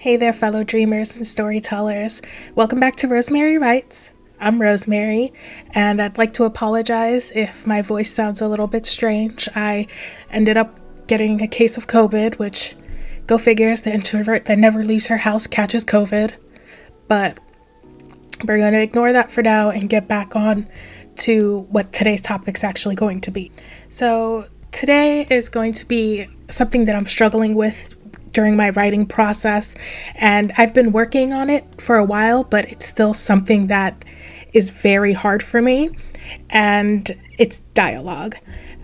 Hey there, fellow dreamers and storytellers. Welcome back to Rosemary Writes. I'm Rosemary, and I'd like to apologize if my voice sounds a little bit strange. I ended up getting a case of COVID, which, go figures, the introvert that never leaves her house catches COVID. But we're going to ignore that for now and get back on to what today's topic's actually going to be. So today is going to be something that I'm struggling with during my writing process, and I've been working on it for a while, but it's still something that is very hard for me, and it's dialogue.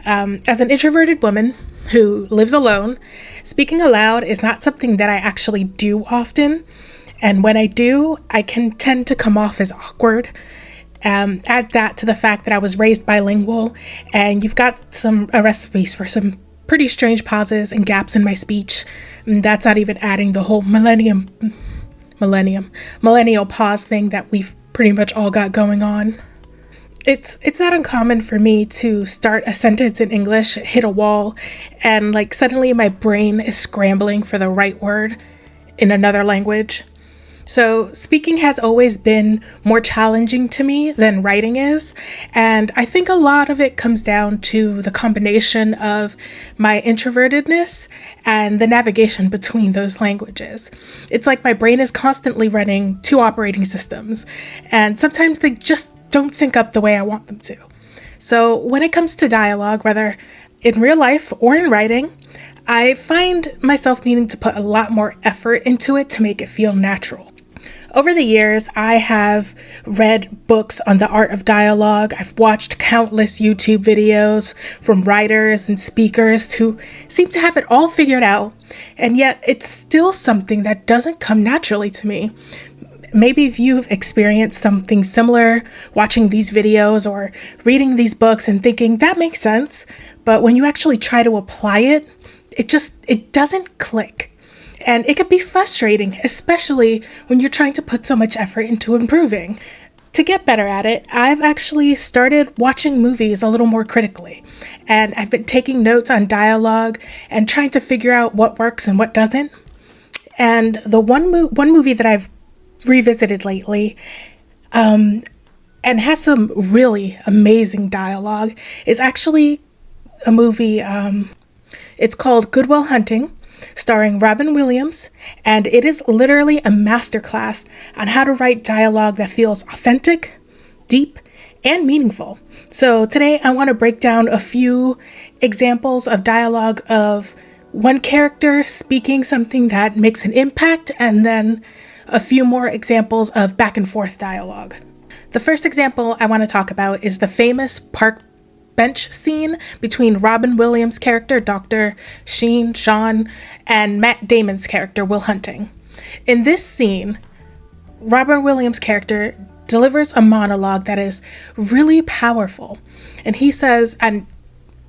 As an introverted woman who lives alone, speaking aloud is not something that I actually do often, and when I do, I can tend to come off as awkward. Add that to the fact that I was raised bilingual, and you've got some recipes for some pretty strange pauses and gaps in my speech. And that's not even adding the whole millennial pause thing that we've pretty much all got going on. It's not uncommon for me to start a sentence in English, hit a wall, and suddenly my brain is scrambling for the right word in another language. So speaking has always been more challenging to me than writing is, and I think a lot of it comes down to the combination of my introvertedness and the navigation between those languages. It's like my brain is constantly running two operating systems, and sometimes they just don't sync up the way I want them to. So when it comes to dialogue, whether in real life or in writing, I find myself needing to put a lot more effort into it to make it feel natural. Over the years, I have read books on the art of dialogue. I've watched countless YouTube videos from writers and speakers who seem to have it all figured out, and yet it's still something that doesn't come naturally to me. Maybe if you've experienced something similar, watching these videos or reading these books and thinking that makes sense, but when you actually try to apply it, it doesn't click. And it can be frustrating, especially when you're trying to put so much effort into improving. To get better at it, I've actually started watching movies a little more critically. And I've been taking notes on dialogue and trying to figure out what works and what doesn't. And the one movie that I've revisited lately, and has some really amazing dialogue, is actually a movie, it's called Good Will Hunting, starring Robin Williams, and it is literally a masterclass on how to write dialogue that feels authentic, deep, and meaningful. So today I want to break down a few examples of dialogue of one character speaking something that makes an impact, and then a few more examples of back and forth dialogue. The first example I want to talk about is the famous park bench scene between Robin Williams' character, Dr. Sean, and Matt Damon's character, Will Hunting. In this scene, Robin Williams' character delivers a monologue that is really powerful. And he says, and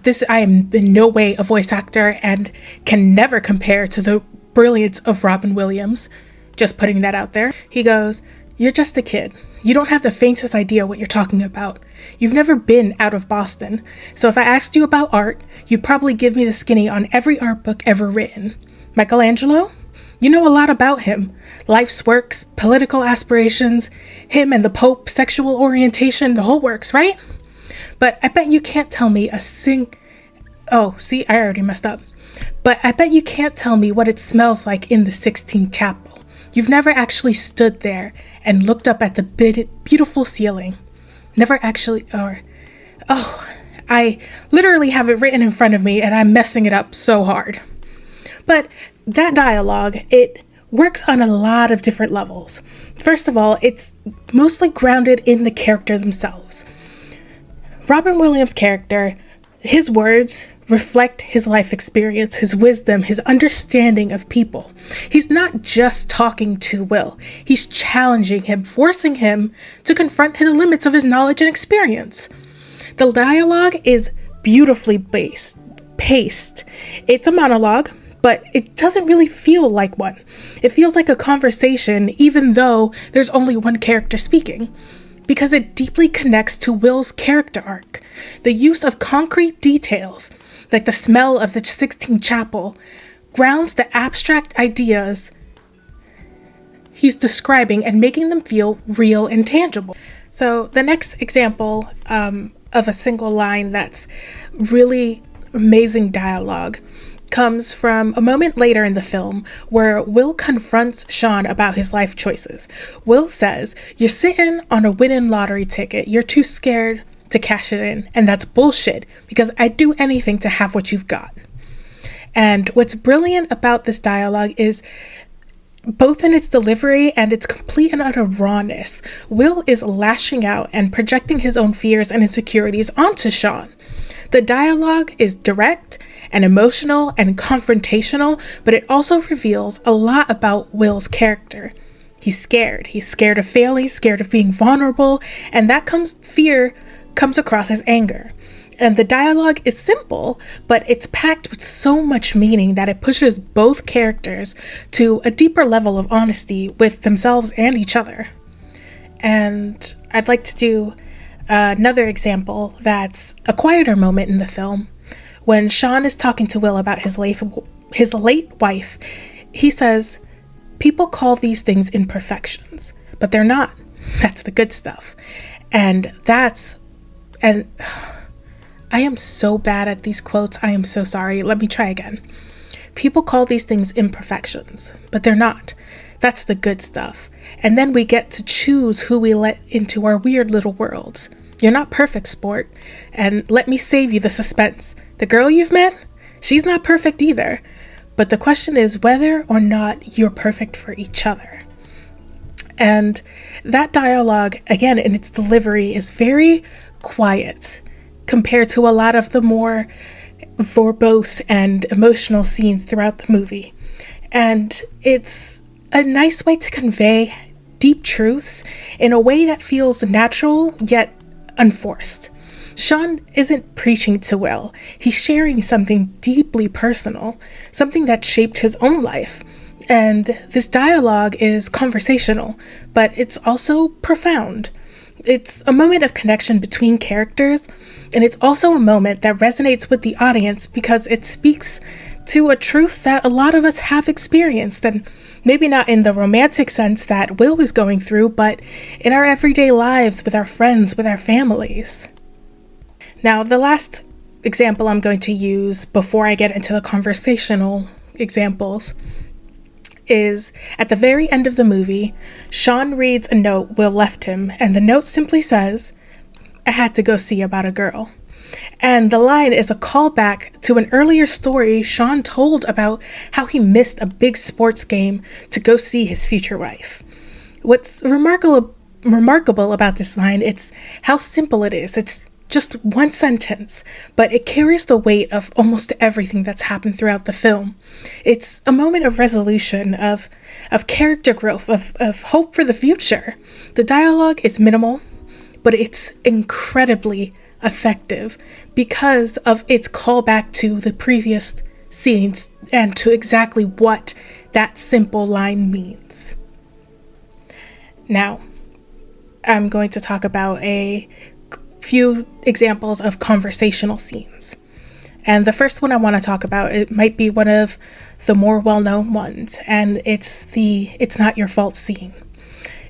this, I am in no way a voice actor and can never compare to the brilliance of Robin Williams, just putting that out there. He goes, "You're just a kid. You don't have the faintest idea what you're talking about. You've never been out of Boston. So if I asked you about art, you'd probably give me the skinny on every art book ever written. Michelangelo? You know a lot about him. Life's works, political aspirations, him and the Pope, sexual orientation, the whole works, right? But I bet you can't tell me Oh, see, I already messed up. But I bet you can't tell me what it smells like in the Sixtine Chapel. You've never actually stood there and looked up at the beautiful ceiling. Never actually, I literally have it written in front of me and I'm messing it up so hard." But that dialogue, it works on a lot of different levels. First of all, it's mostly grounded in the character themselves. Robin Williams' character, his words reflect his life experience, his wisdom, his understanding of people. He's not just talking to Will. He's challenging him, forcing him to confront the limits of his knowledge and experience. The dialogue is beautifully paced. It's a monologue, but it doesn't really feel like one. It feels like a conversation, even though there's only one character speaking, because it deeply connects to Will's character arc. The use of concrete details, like the smell of the Sixtine Chapel, grounds the abstract ideas he's describing and making them feel real and tangible. So the next example of a single line that's really amazing dialogue comes from a moment later in the film where Will confronts Sean about his life choices. Will says, "You're sitting on a winning lottery ticket. You're too scared to cash it in. And that's bullshit, because I'd do anything to have what you've got." And what's brilliant about this dialogue is both in its delivery and its complete and utter rawness. Will is lashing out and projecting his own fears and insecurities onto Sean. The dialogue is direct and emotional and confrontational, but it also reveals a lot about Will's character. He's scared. He's scared of failing, scared of being vulnerable, and fear comes across as anger. And the dialogue is simple, but it's packed with so much meaning that it pushes both characters to a deeper level of honesty with themselves and each other. And I'd like to do another example that's a quieter moment in the film. When Sean is talking to Will about his late wife, he says, "People call these things imperfections, but they're not. That's the good stuff." And I am so bad at these quotes. I am so sorry. Let me try again. "People call these things imperfections, but they're not. That's the good stuff. And then we get to choose who we let into our weird little worlds. You're not perfect, sport. And let me save you the suspense. The girl you've met? She's not perfect either. But the question is whether or not you're perfect for each other." And that dialogue, again, in its delivery, is very quiet compared to a lot of the more verbose and emotional scenes throughout the movie. And it's a nice way to convey deep truths in a way that feels natural yet unforced. Sean isn't preaching to Will. He's sharing something deeply personal, something that shaped his own life. And this dialogue is conversational, but it's also profound. It's a moment of connection between characters, and it's also a moment that resonates with the audience because it speaks to a truth that a lot of us have experienced, and maybe not in the romantic sense that Will is going through, but in our everyday lives with our friends, with our families. Now, the last example I'm going to use before I get into the conversational examples is at the very end of the movie, Sean reads a note Will left him, and the note simply says, "I had to go see about a girl." And the line is a callback to an earlier story Sean told about how he missed a big sports game to go see his future wife. What's remarkable about this line, it's how simple it is. It's just one sentence, but it carries the weight of almost everything that's happened throughout the film. It's a moment of resolution, of character growth, of hope for the future. The dialogue is minimal, but it's incredibly effective because of its callback to the previous scenes and to exactly what that simple line means. Now, I'm going to talk about a few examples of conversational scenes. And the first one I want to talk about, it might be one of the more well-known ones, and it's the "It's Not Your Fault" scene.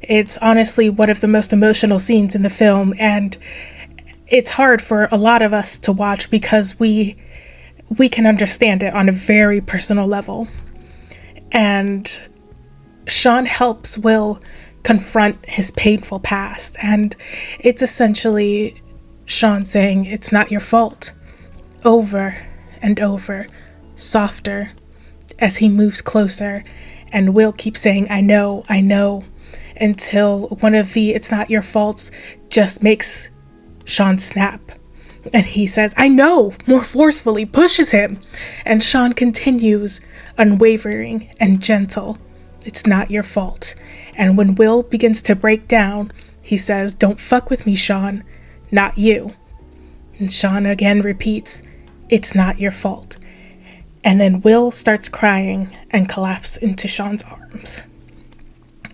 It's honestly one of the most emotional scenes in the film, and it's hard for a lot of us to watch because we can understand it on a very personal level. And Sean helps Will confront his painful past, and it's essentially Sean saying, "It's not your fault," over and over, softer, as he moves closer, and Will keeps saying, I know," until one of the "it's not your faults" just makes Sean snap. And he says, "I know," more forcefully, pushes him. And Sean continues, unwavering and gentle, "It's not your fault." And when Will begins to break down, he says, "Don't fuck with me, Sean, not you." And Sean again repeats, "It's not your fault." And then Will starts crying and collapses into Sean's arms.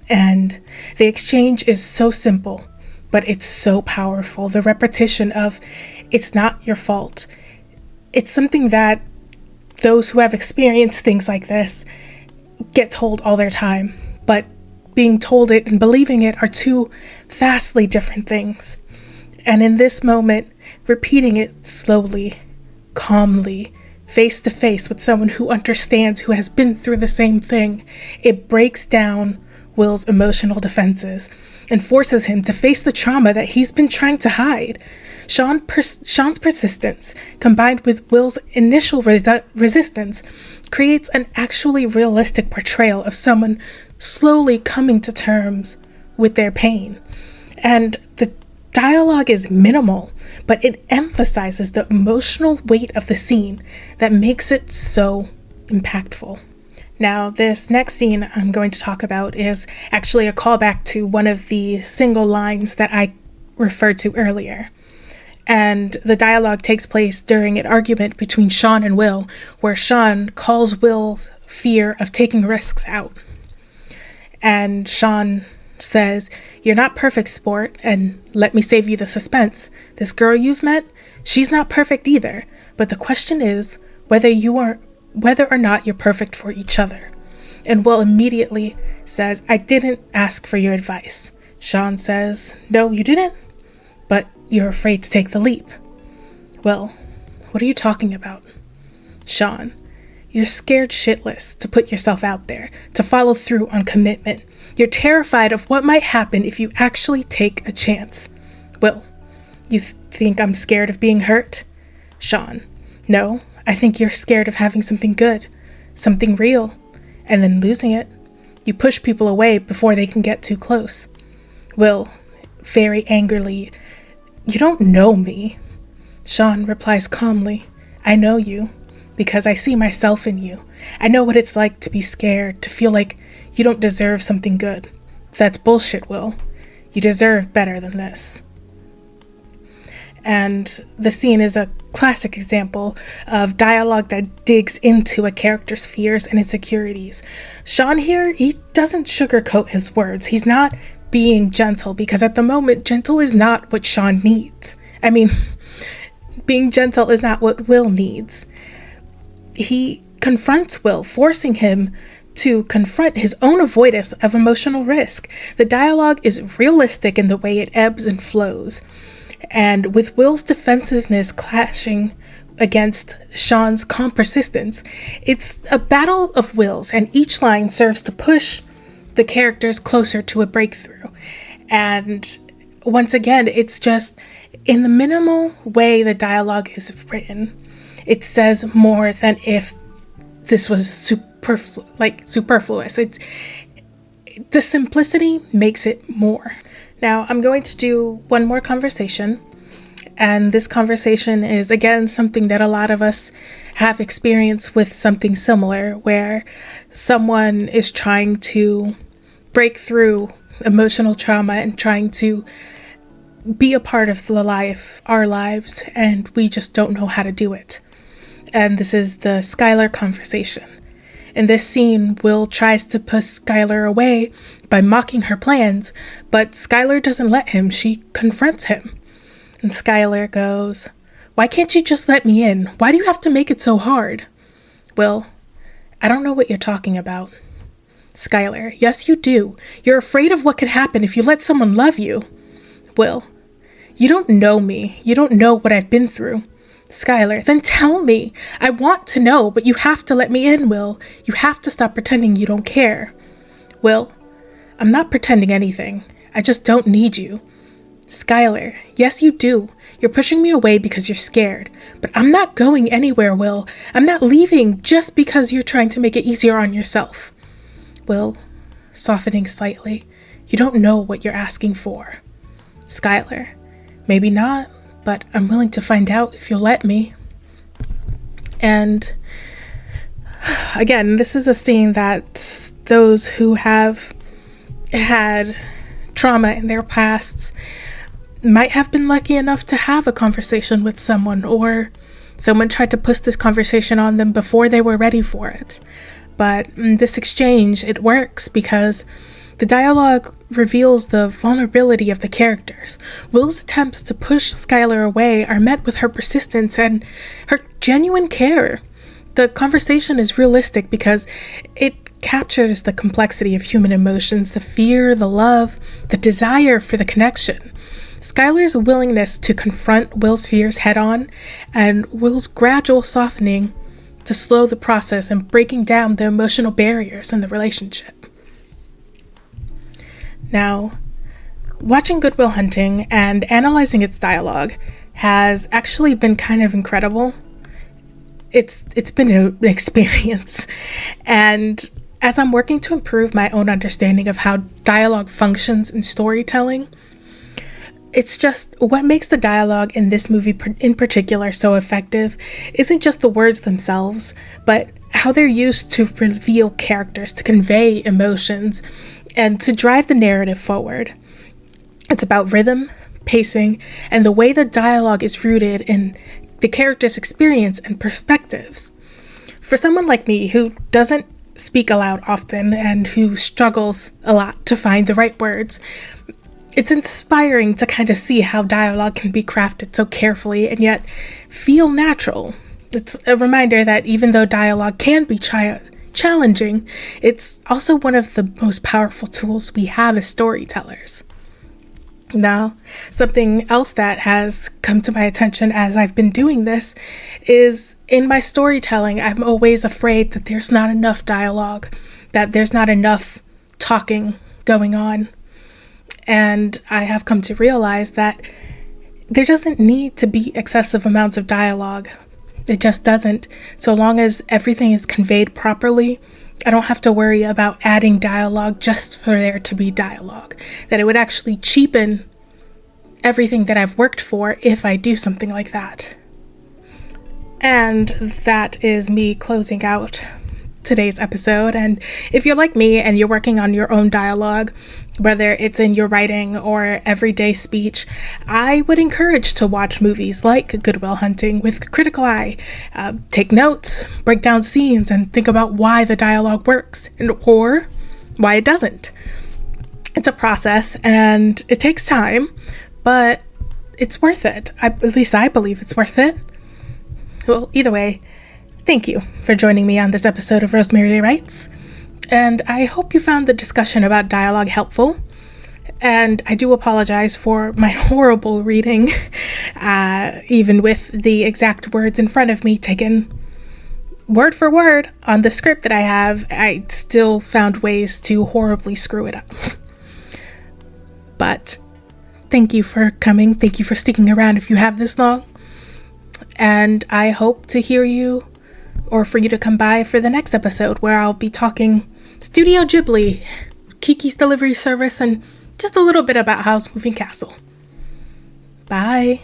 And the exchange is so simple, but it's so powerful. The repetition of "it's not your fault." It's something that those who have experienced things like this get told all their time, but being told it and believing it are two vastly different things. And in this moment, repeating it slowly, calmly, face to face with someone who understands, who has been through the same thing, it breaks down Will's emotional defenses and forces him to face the trauma that he's been trying to hide. Sean's persistence, combined with Will's initial resistance, creates an actually realistic portrayal of someone slowly coming to terms with their pain. And the dialogue is minimal, but it emphasizes the emotional weight of the scene that makes it so impactful. Now, this next scene I'm going to talk about is actually a callback to one of the single lines that I referred to earlier. And the dialogue takes place during an argument between Sean and Will, where Sean calls Will's fear of taking risks out. And Sean says, "You're not perfect, sport, and let me save you the suspense. This girl you've met, she's not perfect either, but the question is whether or not you're perfect for each other." And Will immediately says, "I didn't ask for your advice." Sean says, "No, you didn't, but you're afraid to take the leap." Will, what are you talking about? Sean, you're scared shitless to put yourself out there, to follow through on commitment. You're terrified of what might happen if you actually take a chance. Will, you think I'm scared of being hurt? Sean, no, I think you're scared of having something good, something real, and then losing it. You push people away before they can get too close. Will, very angrily, you don't know me. Sean replies calmly, I know you, because I see myself in you. I know what it's like to be scared, to feel like you don't deserve something good. That's bullshit, Will. You deserve better than this. And the scene is a classic example of dialogue that digs into a character's fears and insecurities. Sean here, he doesn't sugarcoat his words. He's not being gentle, because at the moment, gentle is not what Sean needs. I mean, being gentle is not what Will needs. He confronts Will, forcing him to confront his own avoidance of emotional risk. The dialogue is realistic in the way it ebbs and flows. And with Will's defensiveness clashing against Sean's calm persistence, it's a battle of wills, and each line serves to push the characters closer to a breakthrough. And once again, it's just in the minimal way the dialogue is written, it says more than if this was superfluous. It's the simplicity makes it more. Now, I'm going to do one more conversation, and this conversation is, again, something that a lot of us have experienced with something similar, where someone is trying to break through emotional trauma and trying to be a part of our lives, and we just don't know how to do it. And this is the Skylar conversation. In this scene, Will tries to push Skylar away by mocking her plans, but Skylar doesn't let him. She confronts him. And Skylar goes, "Why can't you just let me in? Why do you have to make it so hard?" Will, I don't know what you're talking about. Skylar, yes you do. You're afraid of what could happen if you let someone love you. Will, you don't know me. You don't know what I've been through. Skylar, then tell me. I want to know, but you have to let me in, Will. You have to stop pretending you don't care. Will, I'm not pretending anything. I just don't need you. Skylar, yes you do. You're pushing me away because you're scared. But I'm not going anywhere, Will. I'm not leaving just because you're trying to make it easier on yourself. Will, softening slightly, you don't know what you're asking for. Skylar, maybe not, but I'm willing to find out if you'll let me. And again, this is a scene that those who have had trauma in their pasts might have been lucky enough to have a conversation with someone, or someone tried to push this conversation on them before they were ready for it. But in this exchange, it works because the dialogue reveals the vulnerability of the characters. Will's attempts to push Skylar away are met with her persistence and her genuine care. The conversation is realistic because it captures the complexity of human emotions, the fear, the love, the desire for the connection. Skylar's willingness to confront Will's fears head on, and Will's gradual softening to slow the process and breaking down the emotional barriers in the relationship. Now, watching Good Will Hunting and analyzing its dialogue has actually been kind of incredible. It's been an experience, and as I'm working to improve my own understanding of how dialogue functions in storytelling, it's just what makes the dialogue in this movie in particular so effective isn't just the words themselves, but how they're used to reveal characters, to convey emotions, and to drive the narrative forward. It's about rhythm, pacing, and the way the dialogue is rooted in the character's experience and perspectives. For someone like me who doesn't speak aloud often and who struggles a lot to find the right words, it's inspiring to kind of see how dialogue can be crafted so carefully and yet feel natural. It's a reminder that even though dialogue can be challenging, it's also one of the most powerful tools we have as storytellers. Now, something else that has come to my attention as I've been doing this is in my storytelling, I'm always afraid that there's not enough dialogue, that there's not enough talking going on. And I have come to realize that there doesn't need to be excessive amounts of dialogue. It just doesn't. So long as everything is conveyed properly, I don't have to worry about adding dialogue just for there to be dialogue. That it would actually cheapen everything that I've worked for if I do something like that. And that is me closing out today's episode. And if you're like me and you're working on your own dialogue, whether it's in your writing or everyday speech, I would encourage to watch movies like Good Will Hunting with a critical eye. Take notes, break down scenes, and think about why the dialogue works or why it doesn't. It's a process and it takes time, but it's worth it. At least I believe it's worth it. Well, either way, thank you for joining me on this episode of Rosemary Writes, and I hope you found the discussion about dialogue helpful. And I do apologize for my horrible reading, even with the exact words in front of me taken word for word on the script that I have. I still found ways to horribly screw it up. But thank you for coming. Thank you for sticking around if you have this long. And I hope to hear you, or for you to come by for the next episode where I'll be talking Studio Ghibli, Kiki's Delivery Service, and just a little bit about Howl's Moving Castle. Bye.